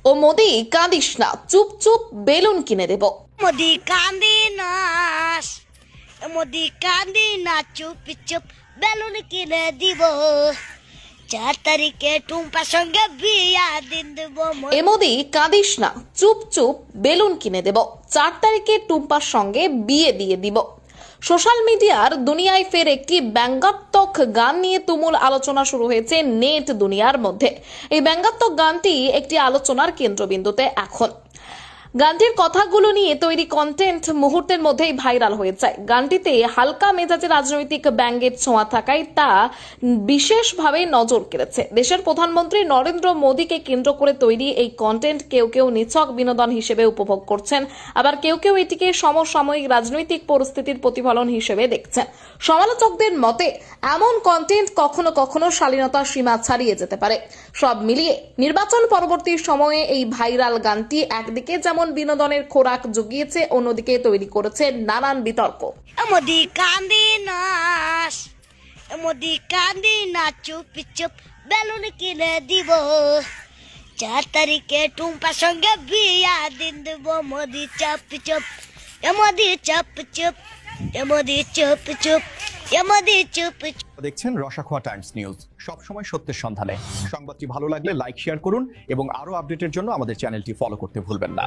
ও মোদি কাঁদিস না, চুপ চুপ বেলুন কিনে দেব। মোদি কান্দি নাস, মোদি কান্দি না, চুপ চুপ বেলুন কিনে দিব। 4 তারিখে টুম্পার সঙ্গে বিয়া দিন দেব। এ মোদি কাঁদিস না, চুপ চুপ বেলুন কিনে দেব। 4 তারিখে টুম্পার সঙ্গে বিয়ে দিয়ে দিব। সোশ্যাল মিডিয়ার দুনিয়ায় ফের একটি ব্যঙ্গাত্মক গান নিয়ে তুমুল আলোচনা শুরু হয়েছে নেট দুনিয়ার মধ্যে। এই ব্যঙ্গাত্মক গানটি একটি আলোচনার কেন্দ্রবিন্দুতে এখন। গানটির কথাগুলো নিয়ে তৈরি কন্টেন্ট মুহূর্তের মধ্যেই ভাইরাল হয়ে যায়। গানটিতে হালকা মেজাজে রাজনৈতিক ব্যঙ্গের ছোঁয়া থাকায় তা বিশেষভাবে নজর কেড়েছে। দেশের প্রধানমন্ত্রী নরেন্দ্র মোদীকে কেন্দ্র করে তৈরি এই কন্টেন্ট কেউ কেউ নিছক বিনোদন হিসেবে উপভোগ করছেন, আবার কেউ কেউ এটিকে সমসাময়িক রাজনৈতিক পরিস্থিতির প্রতিফলন হিসেবে দেখছেন। সমালোচকদের মতে এমন কন্টেন্ট কখনো কখনো শালীনতার সীমা ছাড়িয়ে যেতে পারে। সব মিলিয়ে নির্বাচন পরবর্তী সময়ে এই ভাইরাল গানটি একদিকে যেমন বিনোদনের খোরাক জুগিয়েছে, অন্যদিকে তৈরি করেছে নানান বিতর্ক। মোদি কান্দি নাস, মোদি কান্দি না, চুপ চুপ বেলুন কিনে দিব। 4 তারিখে টুম্পার সঙ্গে বিয়া দিন দেব। মোদি চুপ চুপ, মোদি চুপ চুপ, মোদি চুপ চুপ, মোদি চুপ চুপ। দেখছেন রসাখোয়া টাইমস নিউজ, সব সময় সত্যের সন্ধানে। সংবাদটি ভালো লাগলে লাইক, শেয়ার করুন এবং আরো আপডেটের জন্য আমাদের চ্যানেলটি ফলো করতে ভুলবেন না।